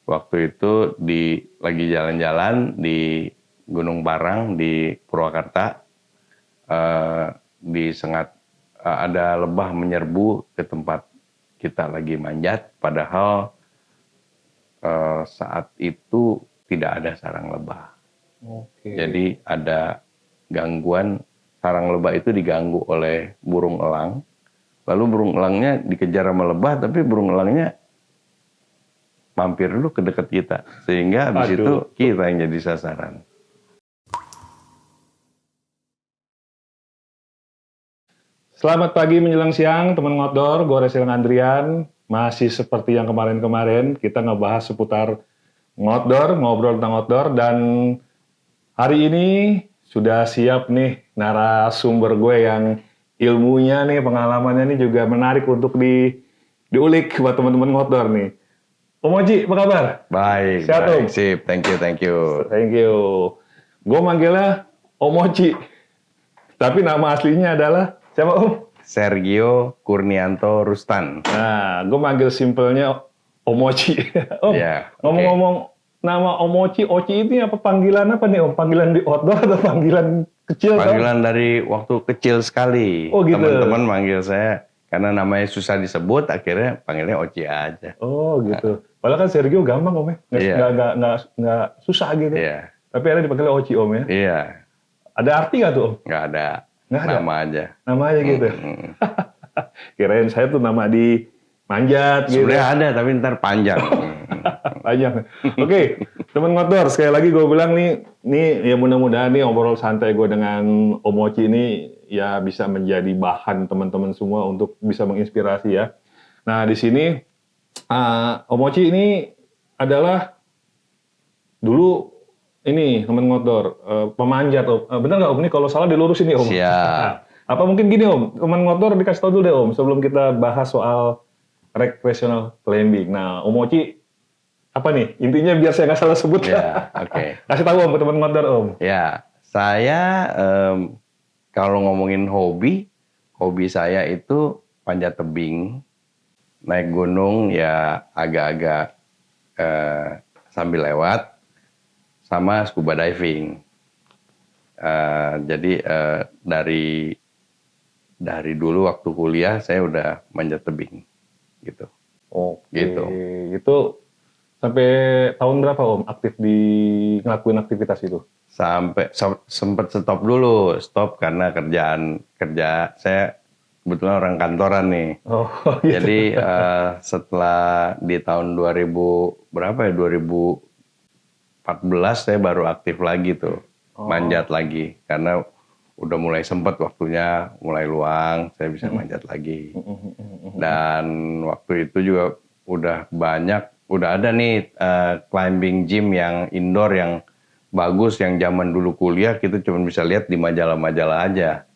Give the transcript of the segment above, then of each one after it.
Waktu itu lagi jalan-jalan di Gunung Parang di Purwakarta, ada lebah menyerbu ke tempat kita lagi manjat, padahal saat itu tidak ada sarang lebah. Jadi ada gangguan, sarang lebah itu diganggu oleh burung elang. Lalu burung elangnya dikejar sama lebah, tapi burung elangnya mampir dulu ke dekat kita. Sehingga habis itu kita yang jadi sasaran. Selamat pagi menjelang siang, teman ngotdor. Gue Resilang Andrian. Masih seperti yang kemarin-kemarin, kita ngebahas seputar ngotdor, ngobrol tentang ngotdor. Dan hari ini sudah siap nih narasumber gue yang ilmunya nih, pengalamannya nih juga menarik untuk diulik buat teman-teman ngotdor nih. Om Oji, apa kabar? Baik, sehat, baik. Om? Sip, thank you. Thank you. Gue manggilnya Om Oji. Tapi nama aslinya adalah siapa, Om? Sergio Kurnianto Rustan. Nah, gue manggil simpelnya Om Oji. Om, ngomong-ngomong nama Om Oji ini apa panggilan apa nih, Om? Panggilan di outdoor atau panggilan kecil? Panggilan dari waktu kecil sekali. Oh, gitu. Teman-teman manggil saya, karena namanya susah disebut, akhirnya panggilnya Oji aja. Oh, gitu. Padahal kan Sergio gampang, Om, ya? Nggak susah gitu. Iya. Tapi ada dipanggil Oji, Om, ya? Iya. Ada arti nggak tuh, Om? Nggak ada. Nama aja gitu. Kirain saya tuh nama di manjat gitu. Sebenarnya ada, tapi ntar panjang. Panjang. Oke, teman ngotdor, sekali lagi gue bilang nih ya mudah-mudahan nih obrol santai gue dengan Om Oji ini ya bisa menjadi bahan teman-teman semua untuk bisa menginspirasi ya. Nah, di sini Om Oji ini adalah dulu ini teman ngotdor, pemanjat, Om. Benar nggak, Om? Ini kalau salah dilurusin nih, Om. Siap. Apa mungkin gini, Om, teman ngotdor dikasih tahu dulu deh, Om, sebelum kita bahas soal recreational climbing. Nah, Om Oji, apa nih? Intinya biar saya nggak salah sebut. Ya, oke. Kasih tahu, Om, ke teman ngotdor, Om. Ya, saya kalau ngomongin hobi saya itu panjat tebing, naik gunung ya agak-agak sambil lewat, sama scuba diving. Jadi dari dulu waktu kuliah saya udah manjat tebing, gitu. Gitu. Itu sampai tahun berapa, Om, aktif ngelakuin aktivitas itu? Sampai sempat stop karena kerja saya kebetulan orang kantoran nih. Oh, gitu. Jadi setelah di tahun 2014 saya baru aktif lagi tuh, manjat lagi karena udah mulai sempet waktunya, mulai luang, saya bisa manjat lagi. Dan waktu itu juga udah ada nih climbing gym yang indoor yang bagus, yang zaman dulu kuliah kita cuma bisa lihat di majalah-majalah aja.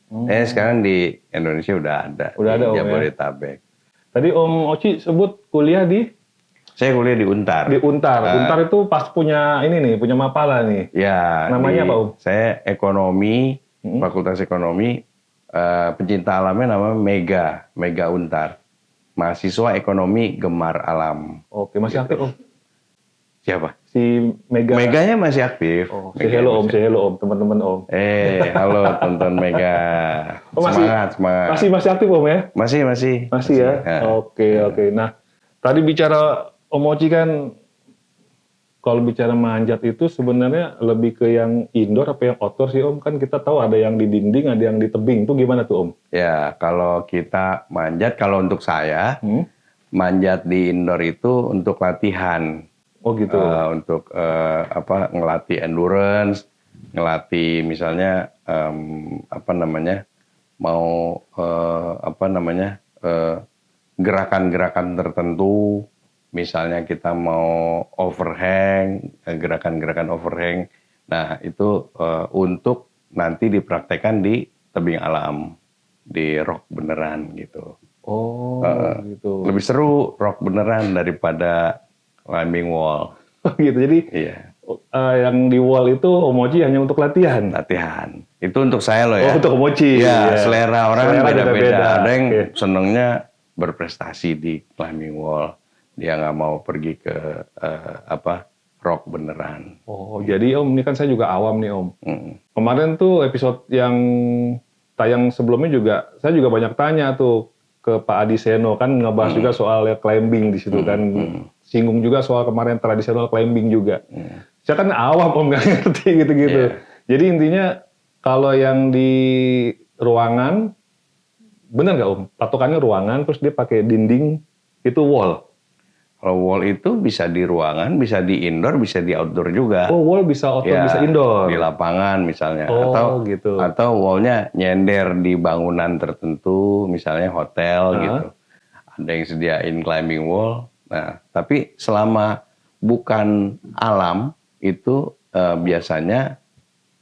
Sekarang di Indonesia udah ada di Jabodetabek. Tadi Om Oji sebut kuliah Saya kuliah di Untar. Di Untar. Untar itu pas punya Mapala nih. Ya. Namanya apa, Om? Saya ekonomi, Fakultas Ekonomi, pencinta alamnya namanya Mega Untar. Mahasiswa Ekonomi Gemar Alam. Oke, masih aktif, Om? Siapa? Si Mega. Meganya masih aktif. Say hello, Om, teman-teman, Om. Halo teman-teman Mega. Semangat. Masih aktif, Om, ya? Masih ya? Oke. Nah, tadi bicara Om Oji kan, kalau bicara manjat itu sebenarnya lebih ke yang indoor apa yang outdoor sih, Om? Kan kita tahu ada yang di dinding, ada yang di tebing. Itu gimana tuh, Om? Ya, kalau kita manjat, kalau untuk saya, manjat di indoor itu untuk latihan. Oh gitu. Untuk ngelatih endurance, ngelatih misalnya gerakan-gerakan tertentu. Misalnya kita mau overhang, gerakan-gerakan overhang. Nah, itu untuk nanti dipraktekkan di tebing alam, di rock beneran gitu. Oh, gitu. Lebih seru rock beneran daripada climbing wall. Gitu. Jadi yang di wall itu Om Oji hanya untuk latihan. Itu untuk saya loh ya. Untuk Om Oji. Ya, selera orang beda-beda. Ada yang Okay. senengnya berprestasi di climbing wall. Dia nggak mau pergi ke rock beneran. Oh, jadi Om, ini kan saya juga awam nih Om. Mm. Kemarin tuh episode yang tayang sebelumnya juga, saya juga banyak tanya tuh ke Pak Adi Seno, kan ngebahas juga soal climbing di situ kan. Singgung juga soal kemarin tradisional climbing juga. Saya kan awam Om, nggak ngerti gitu-gitu. Yeah. Jadi intinya kalau yang di ruangan, bener nggak Om? Patokannya ruangan, terus dia pakai dinding, itu wall. Kalau wall itu bisa di ruangan, bisa di indoor, bisa di outdoor juga. Oh, wall bisa outdoor, Ya, bisa indoor. di lapangan misalnya. Oh, gitu. Atau wallnya nyender di bangunan tertentu, misalnya hotel gitu. Ada yang sediain climbing wall. Nah, tapi selama bukan alam, itu biasanya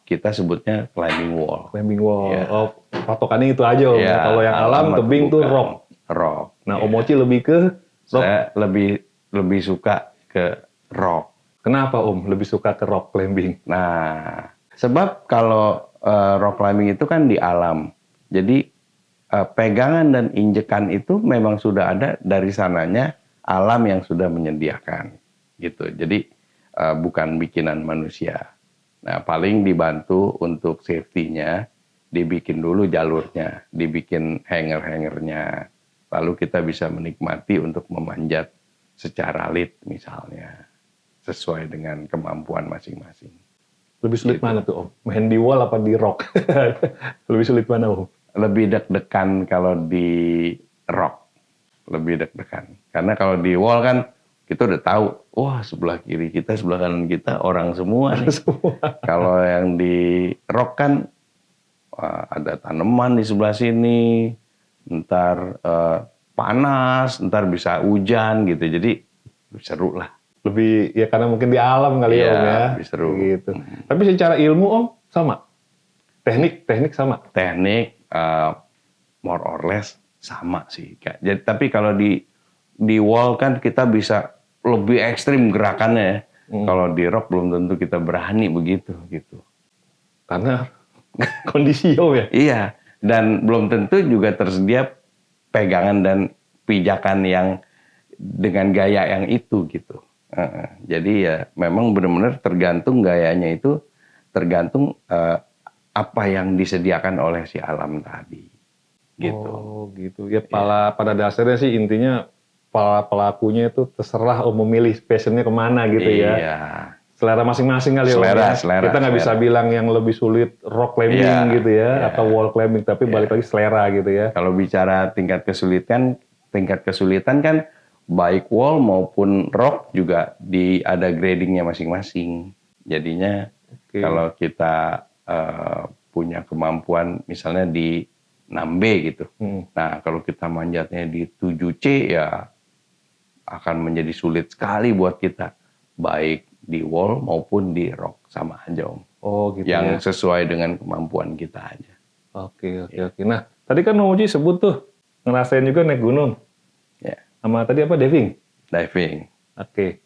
kita sebutnya climbing wall. Climbing wall. Ya. Oh, patokannya itu aja Om. Ya, Kalau yang alam, tebing tuh bukan. rock. Rock. Nah, Ya. Om Mochi lebih ke rock. Saya lebih suka ke rock. Kenapa Om lebih suka ke rock climbing? Nah, sebab kalau rock climbing itu kan di alam. Jadi pegangan dan injekan itu memang sudah ada dari sananya alam yang sudah menyediakan. Gitu. Jadi bukan bikinan manusia. Nah, paling dibantu untuk safety-nya, dibikin dulu jalurnya, dibikin hanger-hangernya. Lalu kita bisa menikmati untuk memanjat secara lead misalnya, sesuai dengan kemampuan masing-masing. Lebih sulit Gitu. mana tuh Om? Main di wall apa di rock? Lebih sulit mana Om? Lebih deg-degan kalau di rock, lebih deg-degan. Karena kalau di wall kan kita udah tahu, wah sebelah kiri kita, sebelah kanan kita orang semua nih. Kalau yang di rock kan ada tanaman di sebelah sini, ntar panas, ntar bisa hujan gitu. Jadi seru lah. Lebih ya karena mungkin di alam kali ya Iya, Om ya. lebih seru. Gitu. Tapi secara ilmu Om sama. Teknik sama. Teknik more or less sama sih. Jadi tapi kalau di wall kan kita bisa lebih ekstrim gerakannya ya. Kalau di rock belum tentu kita berani begitu gitu. Karena kondisi Om ya. Iya, dan belum tentu juga tersedia pegangan dan pijakan yang dengan gaya yang itu gitu. Jadi ya memang benar-benar tergantung gayanya itu, tergantung apa yang disediakan oleh si alam tadi. Gitu. Oh gitu. Ya pada dasarnya sih intinya para pelakunya itu terserah Om memilih passionnya kemana gitu ya. Iya. Selera masing-masing kali Om ya. Selera. Kita nggak bisa bilang yang lebih sulit rock climbing gitu ya, atau wall climbing, tapi balik lagi selera gitu ya. Kalau bicara tingkat kesulitan kan baik wall maupun rock juga ada gradingnya masing-masing. Jadinya kalau kita punya kemampuan misalnya di 6B gitu. Nah kalau kita manjatnya di 7C ya akan menjadi sulit sekali buat kita. Baik di wall maupun di rock sama aja Om. Oh gitu Yang ya. sesuai dengan kemampuan kita aja. Oke. Nah tadi kan Om Uji sebut tuh ngerasain juga naik gunung. Ya. Sama tadi apa diving? Diving. Oke.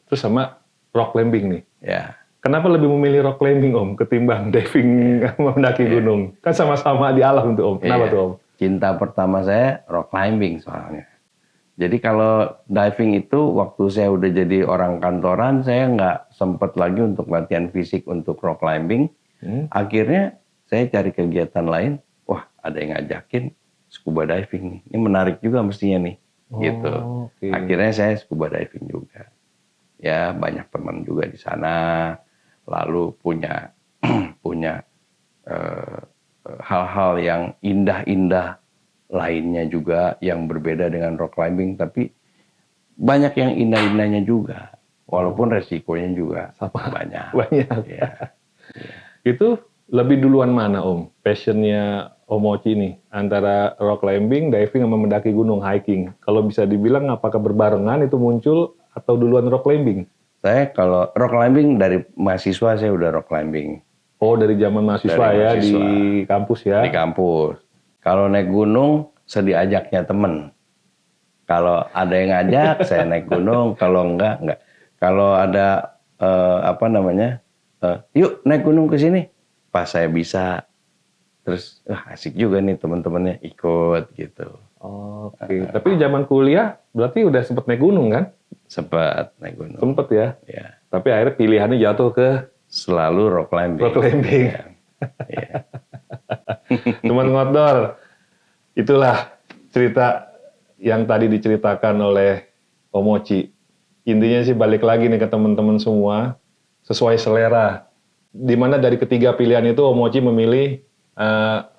Terus sama rock climbing nih. Ya. Kenapa lebih memilih rock climbing Om ketimbang diving mendaki gunung? Kan sama-sama di alam tuh Om. Kenapa tuh Om? Cinta pertama saya rock climbing soalnya. Jadi kalau diving itu waktu saya udah jadi orang kantoran, saya nggak sempet lagi untuk latihan fisik untuk rock climbing. Akhirnya saya cari kegiatan lain. Wah, ada yang ngajakin scuba diving nih. Ini menarik juga mestinya nih. Gitu. Okay. Akhirnya saya scuba diving juga. Ya, banyak teman juga di sana. Lalu punya hal-hal yang indah-indah lainnya juga yang berbeda dengan rock climbing, tapi banyak yang indah-indahnya juga, walaupun resikonya juga banyak. Ya. Itu lebih duluan mana Om? Passionnya Om Mochi nih antara rock climbing, diving, sama mendaki gunung, hiking. Kalau bisa dibilang apakah berbarengan itu muncul atau duluan rock climbing? Saya kalau rock climbing dari mahasiswa saya udah rock climbing. Oh dari zaman mahasiswa di kampus ya? Di kampus. Kalau naik gunung, saya diajaknya temen. Kalau ada yang ngajak, saya naik gunung. Kalau enggak. Kalau ada yuk naik gunung ke sini. Pas saya bisa, terus asik juga nih teman-temannya ikut gitu. Oke. Tapi di zaman kuliah berarti udah sempet naik gunung kan? Sempat naik gunung. Sempet ya. Ya. Tapi akhirnya pilihannya jatuh ke Selalu rock climbing. rock climbing. Ya. Ya. Teman Ngodor, itulah cerita yang tadi diceritakan oleh Omochi. Intinya sih balik lagi nih ke teman-teman semua, sesuai selera. Dimana dari ketiga pilihan itu Omochi memilih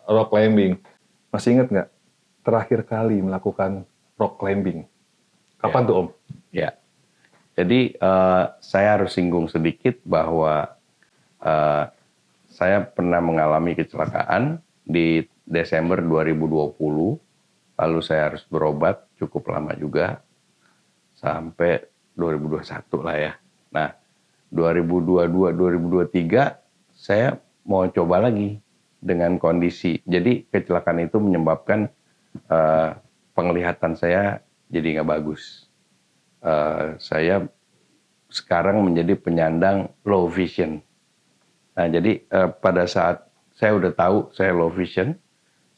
rock climbing. Masih ingat nggak terakhir kali melakukan rock climbing? Kapan tuh Om? Ya. Jadi saya harus singgung sedikit bahwa saya pernah mengalami kecelakaan di Desember 2020. Lalu saya harus berobat cukup lama juga sampai 2021 lah ya. Nah, 2022-2023 saya mau coba lagi dengan kondisi. Jadi kecelakaan itu menyebabkan penglihatan saya jadi nggak bagus. Saya sekarang menjadi penyandang low vision. Nah, jadi pada saat saya udah tahu saya low vision,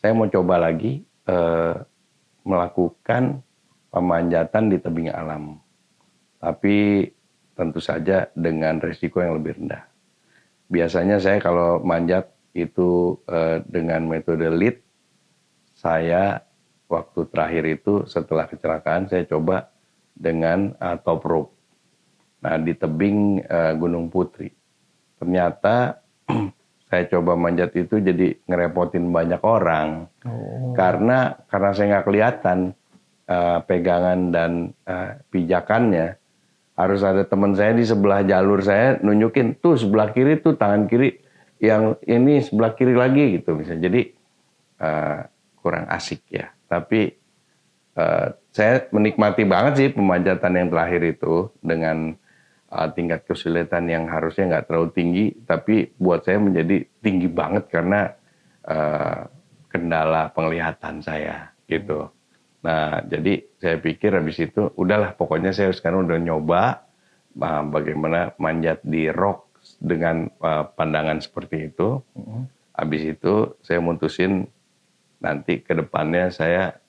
saya mau coba lagi melakukan pemanjatan di tebing alam. Tapi tentu saja dengan risiko yang lebih rendah. Biasanya saya kalau manjat itu dengan metode lead. Saya waktu terakhir itu setelah kecelakaan saya coba dengan top rope. Nah, di tebing Gunung Putri. Ternyata saya coba manjat itu jadi ngerepotin banyak orang. Karena saya nggak kelihatan pegangan dan pijakannya. Harus ada teman saya di sebelah jalur saya nunjukin tuh sebelah kiri tuh tangan kiri, yang ini sebelah kiri lagi gitu misalnya. Jadi kurang asik ya. Tapi saya menikmati banget sih pemanjatan yang terakhir itu dengan tingkat kesulitan yang harusnya nggak terlalu tinggi, tapi buat saya menjadi tinggi banget karena kendala penglihatan saya gitu. Nah, jadi saya pikir habis itu udahlah, pokoknya saya sekarang udah nyoba bagaimana manjat di rock dengan pandangan seperti itu. Habis itu saya mutusin nanti ke depannya saya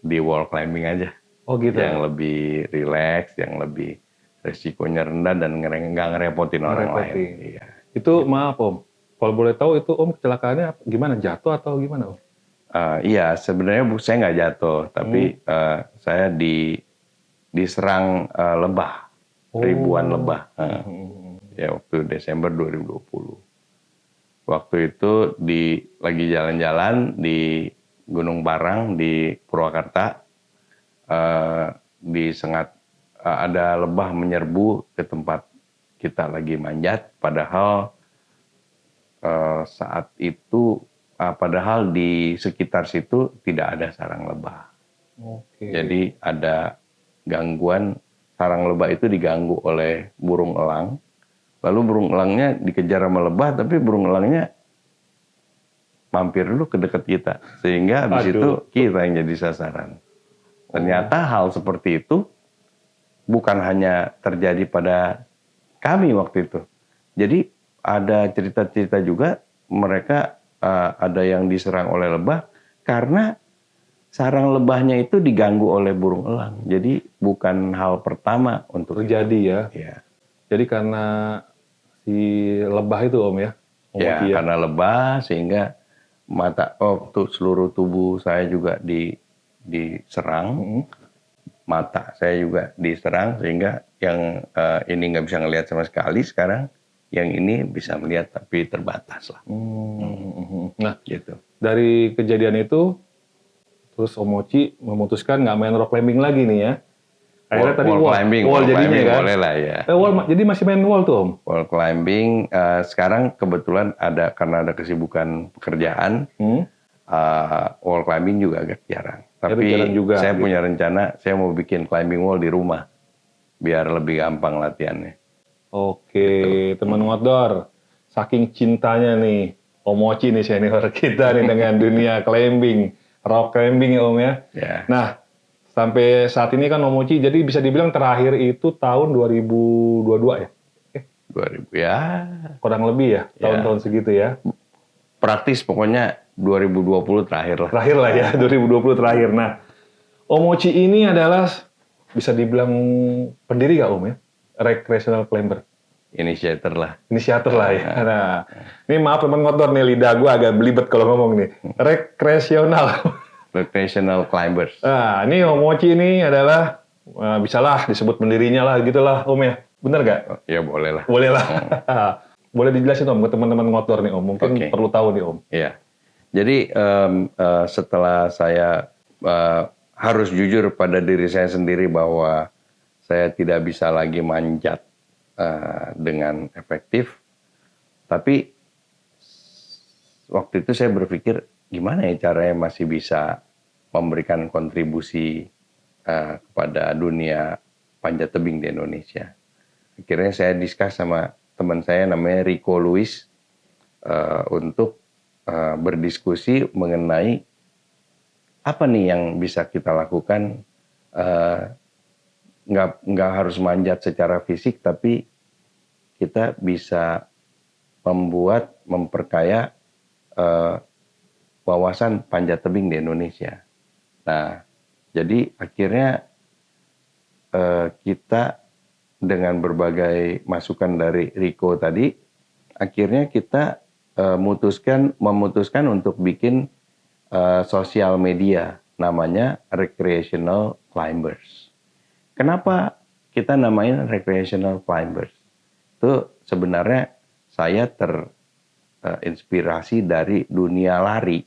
di wall climbing aja. Oh gitu. Yang lebih rileks, yang lebih resikonya rendah dan nggak ngerepotin orang lain. Iya. Itu maaf Om, kalau boleh tahu itu Om kecelakaannya gimana? Jatuh atau gimana Om? Iya, sebenarnya saya nggak jatuh, tapi saya diserang lebah, ribuan lebah. Ya waktu Desember 2020. Waktu itu lagi jalan-jalan di Gunung Parang di Purwakarta, ada lebah menyerbu ke tempat kita lagi manjat, padahal saat itu padahal di sekitar situ tidak ada sarang lebah. Jadi ada gangguan, sarang lebah itu diganggu oleh burung elang. Lalu burung elangnya dikejar sama lebah, tapi burung elangnya mampir dulu ke dekat kita, sehingga habis itu kita yang jadi sasaran. Ternyata hal seperti itu bukan hanya terjadi pada kami waktu itu. Jadi ada cerita-cerita juga mereka ada yang diserang oleh lebah karena sarang lebahnya itu diganggu oleh burung elang. Jadi bukan hal pertama untuk terjadi ya. Ya. Jadi karena si lebah itu Om ya. Ya, karena lebah sehingga seluruh tubuh saya juga diserang. Mata saya juga diserang sehingga yang ini nggak bisa ngelihat sama sekali sekarang, yang ini bisa melihat tapi terbatas lah. Nah, gitu. Dari kejadian itu, terus Omochi memutuskan nggak main rock climbing lagi nih ya. Akhirnya tadi wall climbing jadinya kan. Boleh lah ya. Jadi masih main wall tuh Om? Wall climbing sekarang kebetulan karena ada kesibukan pekerjaan, wall climbing juga agak jarang. Tapi juga, saya punya rencana, saya mau bikin climbing wall di rumah, biar lebih gampang latihannya. Oke, gitu. Teman Ngodor, saking cintanya nih Omochi nih senior kita nih dengan dunia climbing, rock climbing ya Om ya. Nah, sampai saat ini kan Omochi jadi bisa dibilang terakhir itu tahun 2022 ya? 2000 ya. Kurang lebih ya, tahun-tahun segitu ya. Praktis pokoknya 2020 terakhir lah. Terakhir lah ya, 2020 terakhir. Nah, Omochi ini adalah bisa dibilang pendiri nggak Om ya? Recreational climber. Inisiator lah. Inisiator lah ya. Nah, ini maaf teman ngotor nih, lidah gue agak belibet kalau ngomong nih. Recreational. Recreational climbers. Nah, ini Omochi ini adalah, bisalah disebut pendirinya lah gitulah Om ya. Bener nggak? Ya boleh lah. Boleh lah. Boleh dijelasin Om ke teman-teman ngotor nih Om. Mungkin perlu tahu nih Om. Iya. Jadi setelah saya harus jujur pada diri saya sendiri bahwa saya tidak bisa lagi manjat dengan efektif. Tapi waktu itu saya berpikir gimana ya caranya masih bisa memberikan kontribusi kepada dunia panjat tebing di Indonesia. Akhirnya saya diskus sama teman saya namanya Rico Luis untuk berdiskusi mengenai apa nih yang bisa kita lakukan, nggak harus manjat secara fisik, tapi kita bisa memperkaya wawasan panjat tebing di Indonesia. Nah, jadi akhirnya kita dengan berbagai masukan dari Rico tadi, akhirnya kita memutuskan untuk bikin sosial media namanya Recreational Climbers. Kenapa kita namain Recreational Climbers? Itu sebenarnya saya terinspirasi dari dunia lari.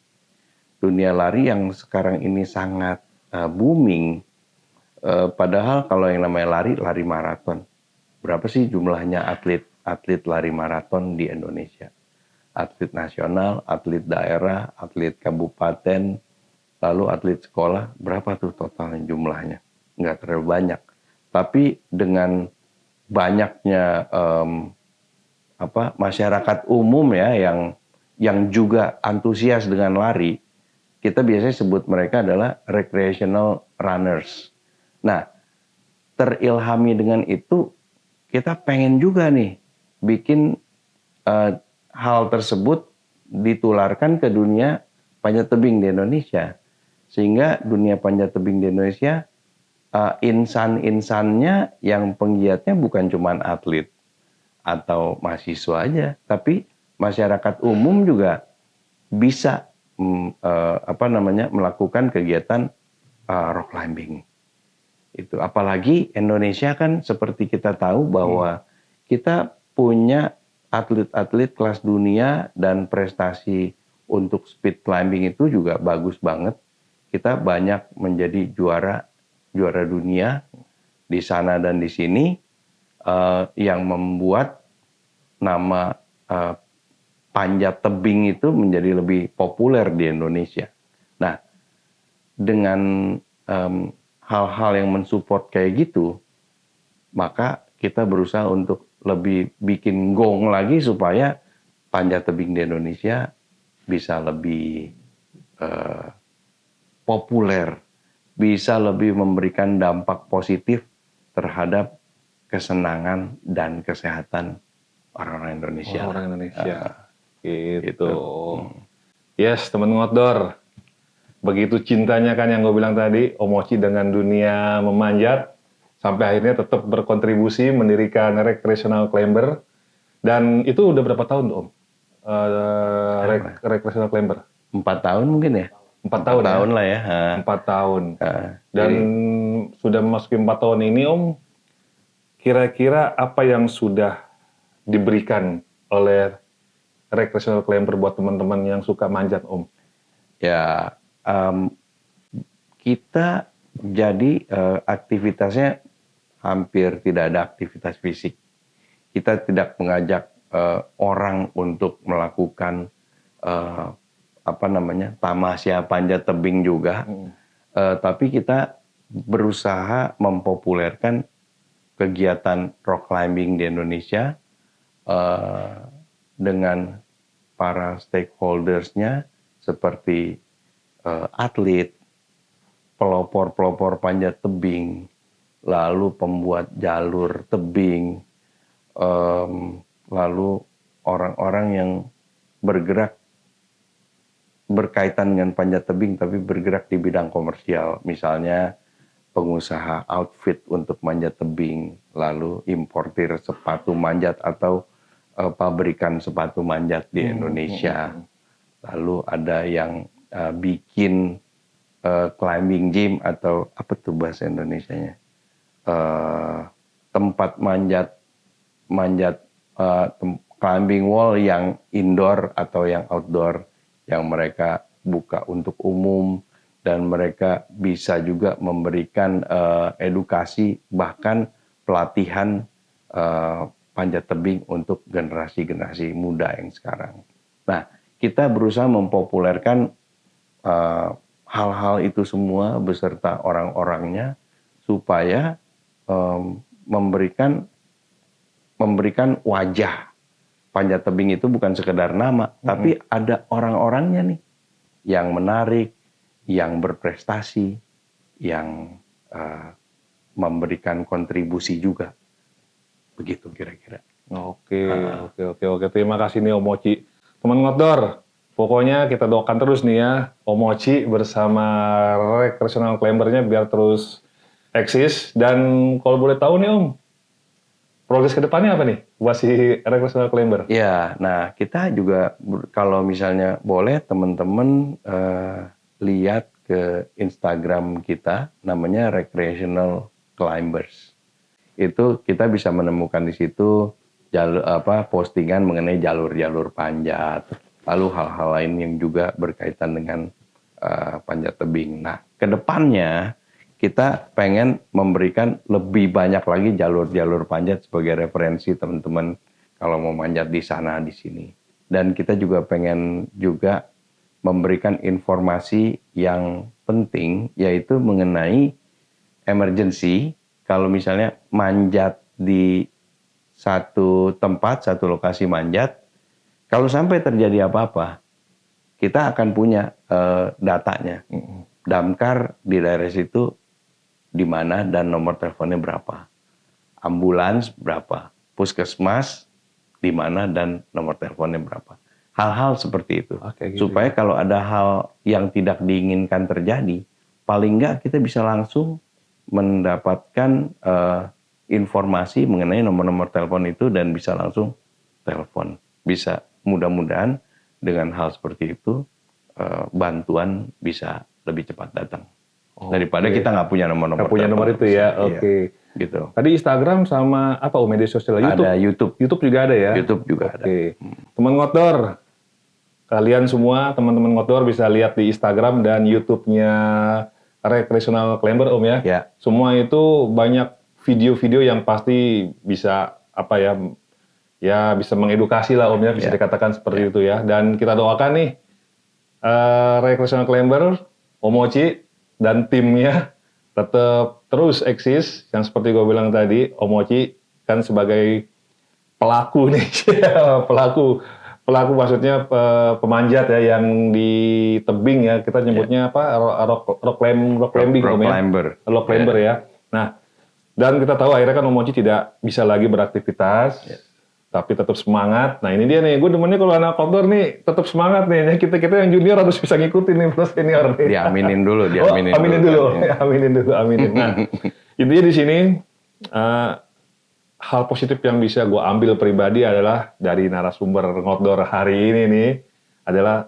Dunia lari yang sekarang ini sangat booming. Padahal kalau yang namanya lari maraton. Berapa sih jumlahnya atlet lari maraton di Indonesia? Atlet nasional, atlet daerah, atlet kabupaten, lalu atlet sekolah, berapa tuh totalnya jumlahnya? Nggak terlalu banyak. Tapi dengan banyaknya masyarakat umum ya yang juga antusias dengan lari, kita biasanya sebut mereka adalah recreational runners. Nah, terilhami dengan itu, kita pengen juga nih bikin hal tersebut ditularkan ke dunia panjat tebing di Indonesia. Sehingga dunia panjat tebing di Indonesia, insan-insannya yang penggiatnya bukan cuma atlet atau mahasiswa aja, tapi masyarakat umum juga bisa melakukan kegiatan rock climbing. Itu apalagi Indonesia kan seperti kita tahu bahwa kita punya atlet-atlet kelas dunia dan prestasi untuk speed climbing itu juga bagus banget. Kita banyak menjadi juara dunia di sana dan di sini yang membuat nama panjat tebing itu menjadi lebih populer di Indonesia. Nah, dengan hal-hal yang mensupport kayak gitu, maka kita berusaha untuk lebih bikin gong lagi supaya panjat tebing di Indonesia bisa lebih populer, bisa lebih memberikan dampak positif terhadap kesenangan dan kesehatan orang-orang Indonesia. Orang Indonesia. Gitu. Yes, teman ngotdor. Begitu cintanya kan yang gue bilang tadi, Omochi dengan dunia memanjat, sampai akhirnya tetap berkontribusi mendirikan Recreational Climber. Dan itu udah berapa tahun Om? Recreational Climber? 4 tahun mungkin ya? 4 tahun tahun ya? lah ya. 4 tahun. Dan Jadi, sudah memasuki 4 tahun ini Om, kira-kira apa yang sudah diberikan oleh Recreational Climber buat teman-teman yang suka manjat Om? Ya, kita jadi aktivitasnya hampir tidak ada aktivitas fisik. Kita tidak mengajak orang untuk melakukan tamasya panjat tebing juga, tapi kita berusaha mempopulerkan kegiatan rock climbing di Indonesia dengan para stakeholders-nya seperti atlet, pelopor-pelopor panjat tebing, lalu pembuat jalur tebing, lalu orang-orang yang bergerak berkaitan dengan panjat tebing tapi bergerak di bidang komersial. Misalnya pengusaha outfit untuk manjat tebing, lalu importir sepatu manjat atau pabrikan sepatu manjat di Indonesia. Lalu ada yang bikin climbing gym atau apa tuh bahasa Indonesianya? Tempat manjat climbing wall yang indoor atau yang outdoor yang mereka buka untuk umum, dan mereka bisa juga memberikan edukasi bahkan pelatihan panjat tebing untuk generasi-generasi muda yang sekarang. Nah, kita berusaha mempopulerkan hal-hal itu semua beserta orang-orangnya supaya memberikan wajah. Panjat tebing itu bukan sekedar nama, tapi ada orang-orangnya nih yang menarik, yang berprestasi, yang memberikan kontribusi juga. Begitu kira-kira. Oke. Terima kasih nih Om Mochi. Teman Ngotdor, pokoknya kita doakan terus nih ya, Om Mochi bersama Recreational Climber-nya biar terus eksis. Dan kalau boleh tahu nih Om, progres ke depannya apa nih buat si Recreational Climber? Ya, nah kita juga kalau misalnya boleh teman-teman lihat ke Instagram kita, namanya Recreational Climbers. Itu kita bisa menemukan di situ postingan mengenai jalur-jalur panjat, lalu hal-hal lain yang juga berkaitan dengan panjat tebing. Nah, ke depannya kita pengen memberikan lebih banyak lagi jalur-jalur panjat sebagai referensi teman-teman kalau mau manjat di sana di sini. Dan kita juga pengen juga memberikan informasi yang penting, yaitu mengenai emergency. Kalau misalnya manjat di satu tempat, satu lokasi manjat, kalau sampai terjadi apa-apa, kita akan punya datanya. Damkar di daerah situ di mana dan nomor teleponnya berapa. Ambulans berapa. Puskesmas di mana dan nomor teleponnya berapa. Hal-hal seperti itu. Gitu. Supaya kalau ada hal yang tidak diinginkan terjadi, paling enggak kita bisa langsung mendapatkan informasi mengenai nomor-nomor telepon itu dan bisa langsung telepon. Bisa mudah-mudahan dengan hal seperti itu bantuan bisa lebih cepat datang. Daripada kita nggak punya nomor-nomor. Nggak punya nomor itu ya, oke. Gitu. Tadi Instagram sama apa media sosial? YouTube. Ada YouTube. YouTube juga ada ya? YouTube juga ada. Teman Ngotdor, kalian semua teman-teman Ngotdor bisa lihat di Instagram dan YouTube-nya Recreational Climber Om ya. Ya. Semua itu banyak video-video yang pasti bisa bisa mengedukasi lah Om ya, bisa dikatakan seperti itu ya. Dan kita doakan nih Recreational Climber, Om Mochi dan timnya tetap terus eksis. Yang seperti gue bilang tadi, Om Mochi kan sebagai pelaku nih, pelaku maksudnya pemanjat ya yang di tebing ya, kita nyebutnya rock climber ya. Nah, dan kita tahu akhirnya kan Om Mochi tidak bisa lagi beraktivitas, tapi tetap semangat. Nah ini dia nih, gue demennya kalau anak outdoor nih tetap semangat nih. Kita yang junior harus bisa ngikutin nih plus senior nih. Diaminin dulu, aminin dulu. Nah intinya di sini hal positif yang bisa gue ambil pribadi adalah dari narasumber Ngotdor hari ini nih adalah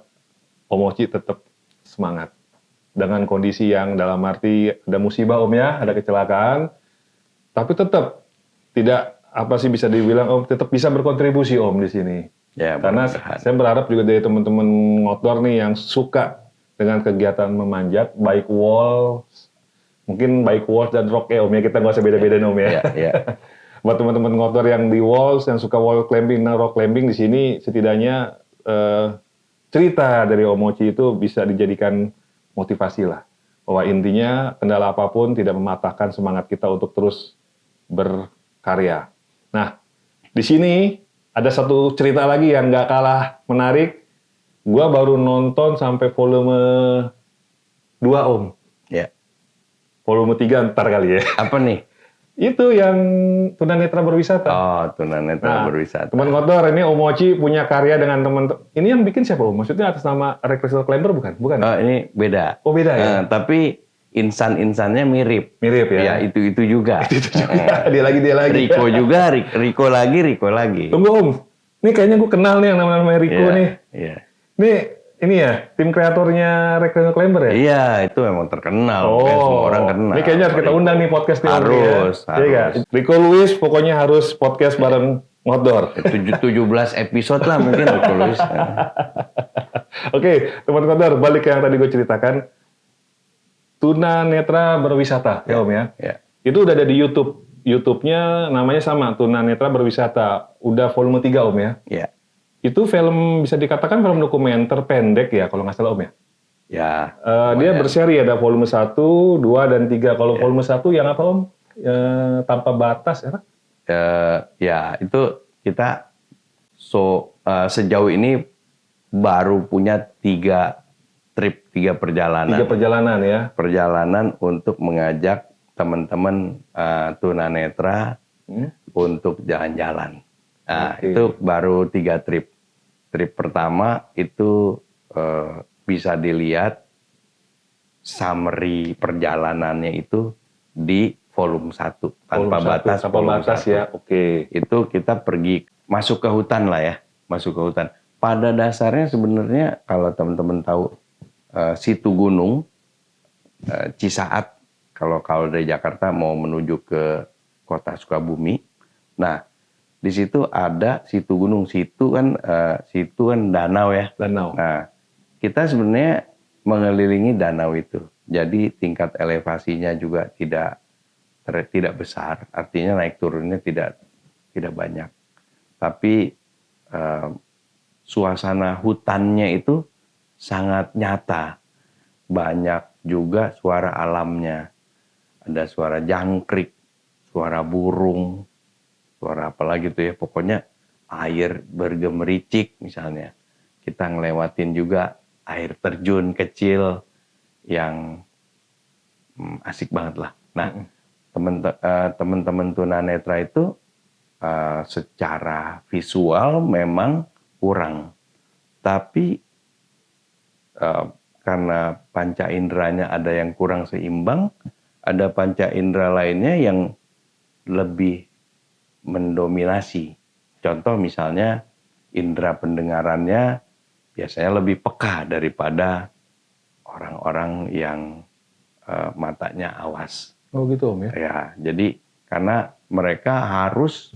Om Mochi tetap semangat dengan kondisi yang dalam arti ada musibah Om ya, ada kecelakaan, tapi tetap tidak bisa dibilang Om tetap bisa berkontribusi Om di sini. Ya, karena saya berharap juga dari teman-teman Ngotdor nih yang suka dengan kegiatan memanjat, baik walls dan rock ya Om ya, kita nggak usah beda-bedain Om ya. Buat teman-teman Ngotdor yang di walls, yang suka wall climbing dan rock climbing di sini, setidaknya cerita dari Om Mochi itu bisa dijadikan motivasi lah. Bahwa intinya kendala apapun tidak mematahkan semangat kita untuk terus berkarya. Nah, di sini ada satu cerita lagi yang nggak kalah menarik. Gua baru nonton sampai volume 2 Om. Ya. Volume 3 ntar kali ya. Apa nih? Itu yang tunanetra berwisata. Oh, tunanetra berwisata. Teman kotor ini Omochi punya karya dengan teman. Ini yang bikin siapa Om? Maksudnya atas nama Recreational Climber bukan? Bukan. Ini beda. Oh beda ya. Tapi insan-insannya mirip. Mirip ya. Ya itu juga. Itu juga. Dia lagi. Riko juga, Riko lagi. Tunggu Om. Ini kayaknya gue kenal nih yang namanya Riko nih. Iya. Ini ya tim kreatornya Recreational Climber ya? Iya, itu memang terkenal. Semua orang kenal. Ini kayaknya harus kita undang nih podcast nih. Harus. Iya, Riko Luis pokoknya harus podcast bareng Ngodor. 17 episode lah mungkin Riko Luis. Oke, teman Ngodor, balik ke yang tadi gue ceritakan. Tunanetra berwisata, ya Om ya? Ya. Itu udah ada di YouTube. YouTube-nya namanya sama, Tunanetra Berwisata. Udah volume 3 Om ya? Iya. Itu film, bisa dikatakan film dokumenter pendek ya, kalau nggak salah Om ya? Ya. Dia berseri, ada volume 1, 2, dan 3. Kalau volume 1 yang apa Om? Tanpa batas, ya? Ya, itu kita sejauh ini baru punya 3 perjalanan. 3 perjalanan ya? Perjalanan untuk mengajak teman-teman tunanetra untuk jalan-jalan. Nah, itu baru 3 trip. Trip pertama itu bisa dilihat summary perjalanannya itu di volume 1 tanpa batas ya. Oke. Itu kita pergi masuk ke hutan lah ya, masuk ke hutan. Pada dasarnya sebenarnya kalau teman-teman tahu situ gunung Cisaat, kalau dari Jakarta mau menuju ke kota Sukabumi. Nah, di situ ada situ gunung, situ kan danau ya. Danau. Nah, kita sebenarnya mengelilingi danau itu. Jadi tingkat elevasinya juga tidak besar, artinya naik turunnya tidak banyak. Tapi suasana hutannya itu sangat nyata. Banyak juga suara alamnya. Ada suara jangkrik, suara burung, suara apa lagi tuh ya, pokoknya air bergemericik misalnya. Kita ngelewatin juga air terjun kecil yang asik banget lah. Nah, teman-teman tunanetra itu secara visual memang kurang. Tapi karena panca inderanya ada yang kurang seimbang, ada panca indera lainnya yang lebih mendominasi. Contoh misalnya indera pendengarannya biasanya lebih peka daripada orang-orang yang matanya awas. Oh gitu Om ya? Ya, jadi karena mereka harus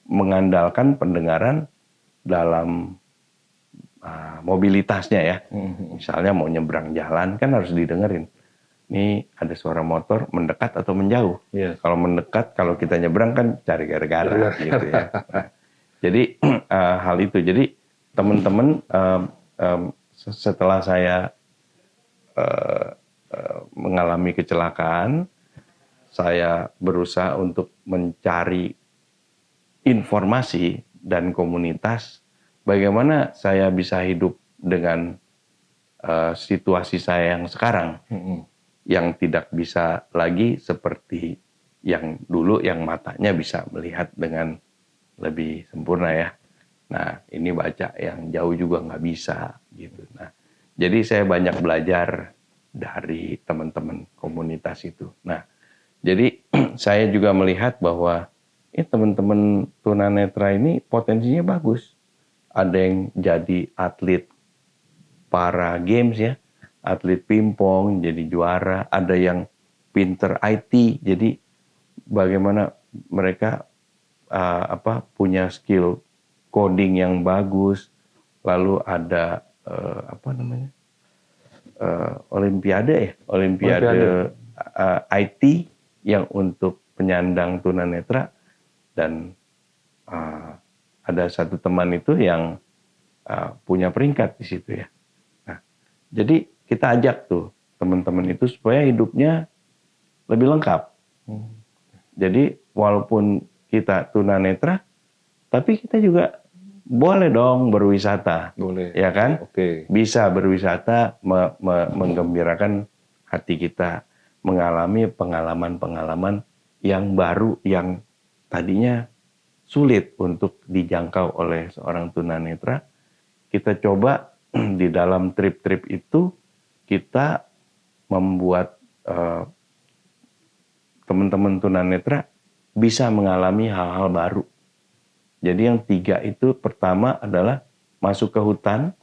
mengandalkan pendengaran dalam mobilitasnya ya. Misalnya mau nyebrang jalan kan harus didengerin. Ini ada suara motor mendekat atau menjauh. Yes. Kalau mendekat, kalau kita nyebrang kan cari gara-gara gitu ya. Nah, jadi hal itu. Jadi teman-teman setelah saya mengalami kecelakaan, saya berusaha untuk mencari informasi dan komunitas bagaimana saya bisa hidup dengan situasi saya yang sekarang. Yang tidak bisa lagi seperti yang dulu, yang matanya bisa melihat dengan lebih sempurna ya. Nah, ini baca yang jauh juga nggak bisa gitu. Nah, jadi saya banyak belajar dari teman-teman komunitas itu. Nah, jadi saya juga melihat bahwa teman-teman tunanetra ini potensinya bagus. Ada yang jadi atlet para games ya. Atlet pingpong jadi juara, ada yang pinter IT, jadi bagaimana mereka punya skill coding yang bagus, lalu ada olimpiade IT yang untuk penyandang tunanetra, dan ada satu teman itu yang punya peringkat di situ ya. Nah, jadi kita ajak tuh teman-teman itu supaya hidupnya lebih lengkap. Jadi walaupun kita tunanetra, tapi kita juga boleh dong berwisata. Boleh. Ya kan? Oke. Bisa berwisata, menggembirakan hati kita, mengalami pengalaman-pengalaman yang baru yang tadinya sulit untuk dijangkau oleh seorang tunanetra. Kita coba di dalam trip-trip itu kita membuat teman-teman tunanetra bisa mengalami hal-hal baru. Jadi yang 3 itu pertama adalah masuk ke hutan,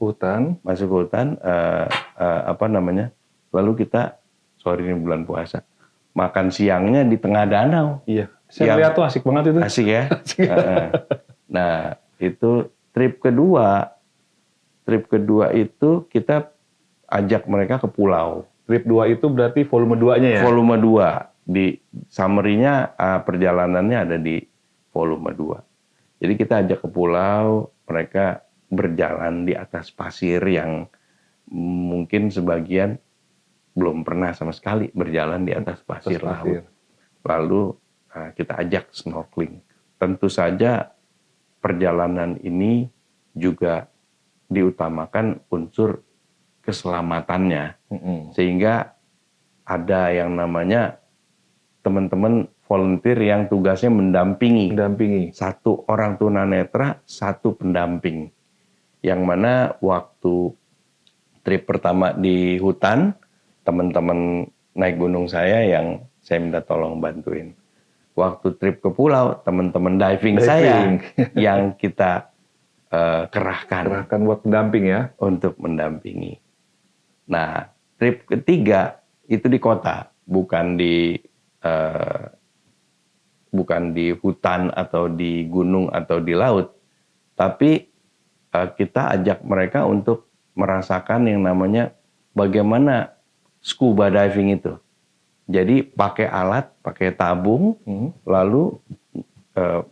lalu kita sore ini bulan puasa, makan siangnya di tengah danau. Iya, saya lihat tuh asik banget itu. Asik ya. Nah, itu trip kedua itu kita ajak mereka ke pulau. Trip 2 itu berarti volume 2-nya ya? Volume 2. Di summary-nya perjalanannya ada di volume 2. Jadi kita ajak ke pulau, mereka berjalan di atas pasir yang mungkin sebagian belum pernah sama sekali berjalan di atas pasir laut. Lalu kita ajak snorkeling. Tentu saja perjalanan ini juga diutamakan unsur keselamatannya. Sehingga ada yang namanya teman-teman volunteer yang tugasnya mendampingi. Satu orang tunanetra, satu pendamping. Yang mana waktu trip pertama di hutan, teman-teman naik gunung saya yang saya minta tolong bantuin. Waktu trip ke pulau, teman-teman diving saya yang kita kerahkan buat pendamping ya. Untuk mendampingi. Nah, trip ketiga itu di kota, bukan di hutan atau di gunung atau di laut, tapi kita ajak mereka untuk merasakan yang namanya bagaimana scuba diving itu. Jadi pakai alat, pakai tabung, lalu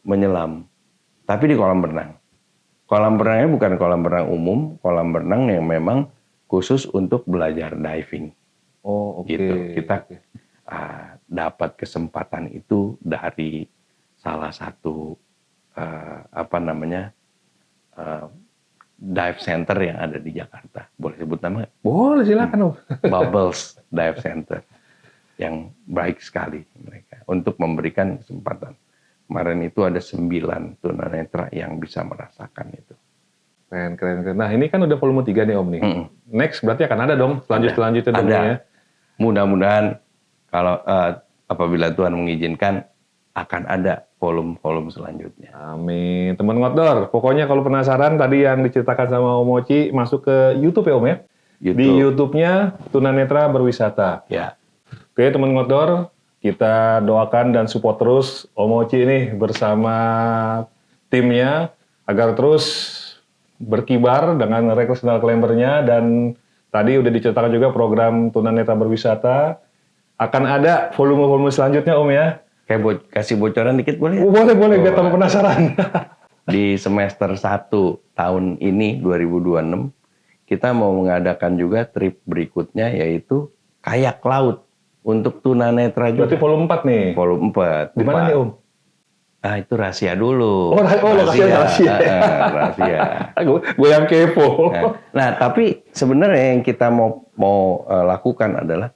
menyelam. Tapi di kolam renang. Kolam renangnya bukan kolam renang umum, kolam renang yang memang khusus untuk belajar diving. Oh, oke. Gitu. Kita dapat kesempatan itu dari salah satu dive center yang ada di Jakarta. Boleh sebut nama? Boleh, silakan Om. Bubbles Dive Center. Yang baik sekali mereka untuk memberikan kesempatan. Kemarin itu ada 9 tunanetra yang bisa merasakan itu. Keren. Nah, ini kan udah volume 3 nih Om nih. Next berarti akan ada dong selanjutnya dong ya. Mudah-mudahan kalau apabila Tuhan mengizinkan akan ada volume selanjutnya. Amin. Teman Ngotdor, pokoknya kalau penasaran tadi yang diceritakan sama Om Oci, masuk ke YouTube ya Om ya. YouTube. Di YouTube-nya Tunanetra Berwisata. Ya. Oke teman Ngotdor, kita doakan dan support terus Om Oci ini bersama timnya agar terus berkibar dengan recreational climber-nya, dan tadi udah diceritakan juga program Tunanetra Berwisata. Akan ada volume-volume selanjutnya Om ya. Kayak kasih bocoran dikit boleh? Boleh, biar tambah penasaran. Di semester 1 tahun ini 2026 kita mau mengadakan juga trip berikutnya, yaitu kayak laut untuk tunanetra juga. Berarti volume 4 nih? Volume 4. Di mana nih Om? Itu rahasia dulu. Rahasia. Gue yang kepo. Nah, tapi sebenarnya yang kita mau lakukan adalah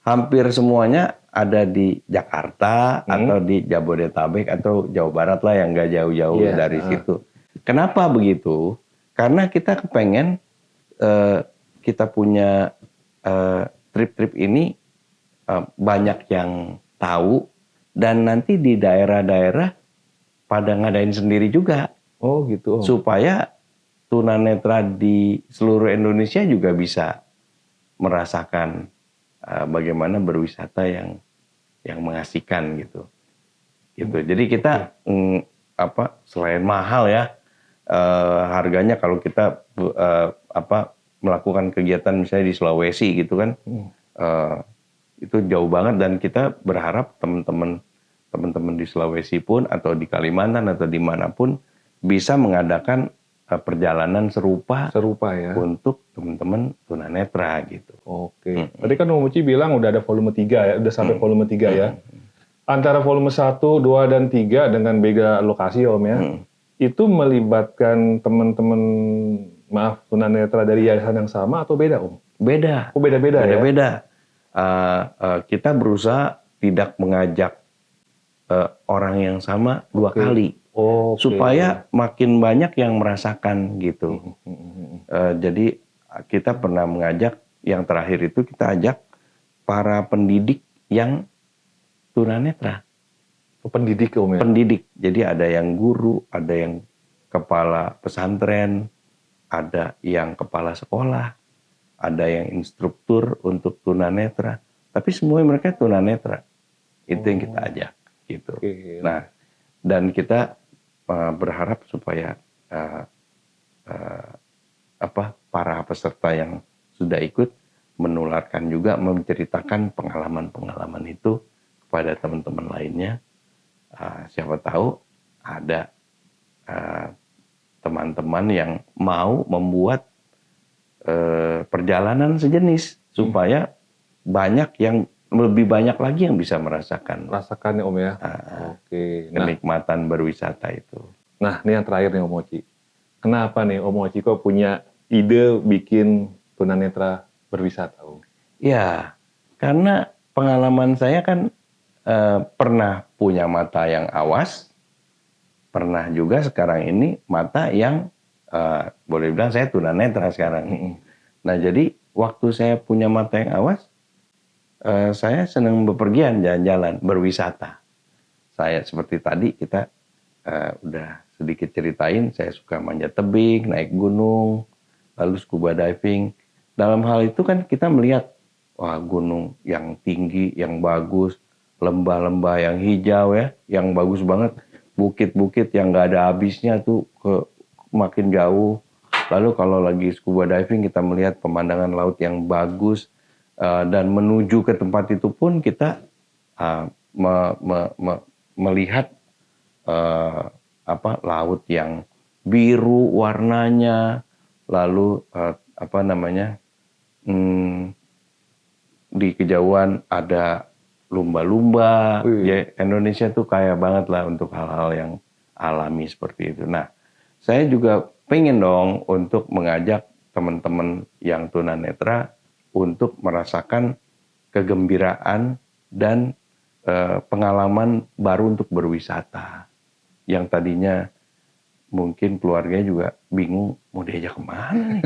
hampir semuanya ada di Jakarta atau di Jabodetabek atau Jawa Barat lah, yang nggak jauh-jauh dari situ. Kenapa begitu? Karena kita kepengen kita punya trip-trip ini banyak yang tahu, dan nanti di daerah-daerah pada ngadain sendiri juga. Oh gitu. Supaya tunanetra di seluruh Indonesia juga bisa merasakan bagaimana berwisata yang mengasihkan gitu. Jadi kita selain mahal ya harganya, kalau kita melakukan kegiatan misalnya di Sulawesi gitu kan, itu jauh banget, dan kita berharap teman-teman di Sulawesi pun atau di Kalimantan atau dimanapun bisa mengadakan perjalanan serupa ya untuk teman-teman tunanetra gitu. Oke. Tadi kan Om Uci bilang udah ada volume 3 ya, udah sampai volume 3 ya. Antara volume 1, 2, dan 3 dengan beda lokasi Om ya. Itu melibatkan teman-teman tunanetra dari yayasan yang sama atau beda Om? Beda. Oh beda-beda ya? Beda-beda. Kita berusaha tidak mengajak orang yang sama 2 Oke. kali. Oke. Supaya makin banyak yang merasakan gitu. Jadi kita pernah mengajak, yang terakhir itu kita ajak para pendidik yang tunanetra. Pendidik Om ya? Pendidik. Jadi ada yang guru, ada yang kepala pesantren, ada yang kepala sekolah, ada yang instruktur untuk tunanetra. Tapi semua mereka tunanetra. Itu yang kita ajak gitu. Oke. Nah, dan kita berharap supaya para peserta yang sudah ikut menularkan juga, menceritakan pengalaman-pengalaman itu kepada teman-teman lainnya. Siapa tahu ada teman-teman yang mau membuat perjalanan sejenis supaya lebih banyak lagi yang bisa merasakan Rasakannya Om ya? Oke. Nah, kenikmatan berwisata itu. Nah, ini yang terakhir nih Om Oci. Kenapa nih Om Oci kok punya ide bikin tunanetra berwisata Om? Ya, karena pengalaman saya kan pernah punya mata yang awas, pernah juga sekarang ini mata yang boleh bilang saya tunanetra sekarang. Nah, jadi waktu saya punya mata yang awas, saya senang bepergian, jalan-jalan, berwisata. Saya seperti tadi kita udah sedikit ceritain, saya suka manjat tebing, naik gunung, lalu scuba diving. Dalam hal itu kan kita melihat, wah gunung yang tinggi, yang bagus, lembah-lembah yang hijau ya, yang bagus banget, bukit-bukit yang nggak ada habisnya tuh makin jauh. Lalu kalau lagi scuba diving kita melihat pemandangan laut yang bagus, dan menuju ke tempat itu pun kita melihat laut yang biru warnanya, lalu di kejauhan ada lumba-lumba. Ya, Indonesia tuh kaya banget lah untuk hal-hal yang alami seperti itu. Nah, saya juga pengen dong untuk mengajak teman-teman yang tunanetra untuk merasakan kegembiraan dan pengalaman baru untuk berwisata. Yang tadinya mungkin keluarganya juga bingung mau diajak kemana nih.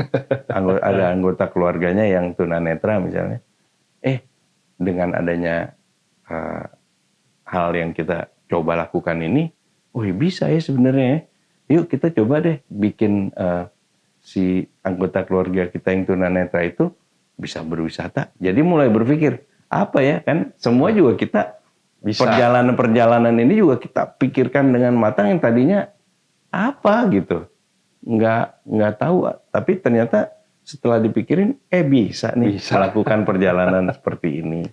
Ada anggota keluarganya yang tunanetra misalnya. Dengan adanya hal yang kita coba lakukan ini, bisa ya sebenarnya. Yuk kita coba deh bikin si anggota keluarga kita yang tunanetra itu bisa berwisata. Jadi mulai berpikir, apa ya kan semua juga kita bisa. Perjalanan ini juga kita pikirkan dengan matang, yang tadinya apa gitu. Nggak tahu, tapi ternyata setelah dipikirin, bisa nih melakukan perjalanan seperti ini.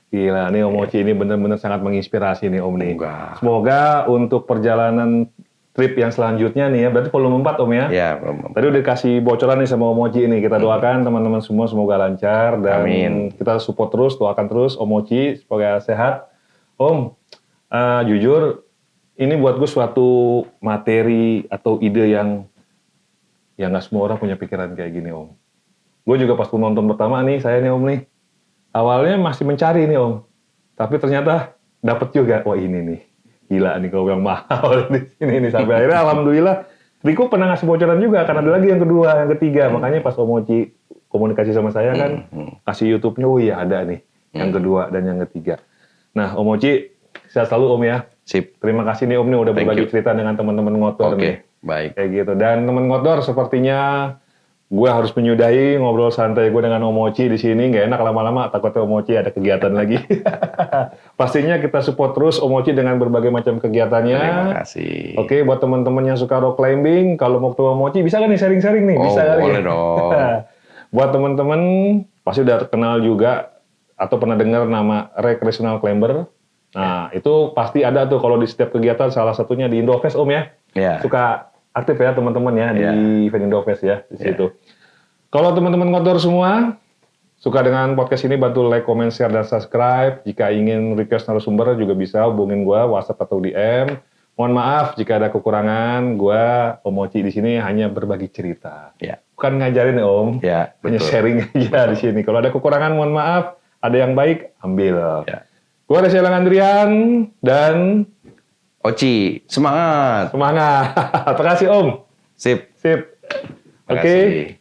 Gila, nih Om Oci ini benar-benar sangat menginspirasi nih Om nih. Enggak. Semoga untuk perjalanan trip yang selanjutnya nih ya, berarti volume 4 Om ya? Ya, volume 4. Tadi udah kasih bocoran nih sama Om Oci ini. Kita doakan teman-teman semua semoga lancar dan Amin. Kita support terus, doakan terus Om Oci supaya sehat. Om, jujur ini buat gue suatu materi atau ide yang nggak semua orang punya pikiran kayak gini Om. Gue juga pas nonton pertama nih, saya nih Om nih, awalnya masih mencari nih Om, tapi ternyata dapet juga. Wah ini nih, gila nih kalau yang mahal di sini nih. Sampai akhirnya alhamdulillah, Riko pernah ngasih bocoran juga, karena ada lagi yang kedua, yang ketiga. Makanya pas Om Oci komunikasi sama saya kan, kasih YouTube-nya, iya ada nih, yang kedua dan yang ketiga. Nah Om Oci, sehat selalu Om ya. Sip. Terima kasih nih Om nih udah berbagi cerita dengan teman-teman Ngotor nih. Baik. Kayak gitu. Dan teman Ngotor, sepertinya gue harus menyudahi ngobrol santai gue dengan Om Oci di sini. Nggak enak lama-lama, takutnya Om Oci ada kegiatan lagi. Pastinya kita support terus Om Oci dengan berbagai macam kegiatannya. Terima kasih. Oke, buat teman-teman yang suka rock climbing, kalau mau ketemu Om Oci, bisa kan nih sharing-sharing nih? Bisa kali boleh dong. Buat teman-teman, pasti udah kenal juga atau pernah dengar nama recreational climber. Nah, itu pasti ada tuh kalau di setiap kegiatan, salah satunya di Indofest Om ya. Ya. Suka aktif ya teman-teman ya di event Indofest ya di situ. Kalau teman-teman Ngotor semua suka dengan podcast ini, bantu like, comment, share, dan subscribe. Jika ingin request narasumber juga bisa hubungin gue WhatsApp atau DM. Mohon maaf jika ada kekurangan. Gue Om Oci di sini hanya berbagi cerita. Ya. Bukan ngajarin ya Om. Ya, Hanya betul. sharing aja di sini. Kalau ada kekurangan mohon maaf. Ada yang baik ambil. Ya. Gua Reza Andrian dan Oci, semangat. semangat. Terima kasih Om. Sip. Sip. Terima Oke. kasih.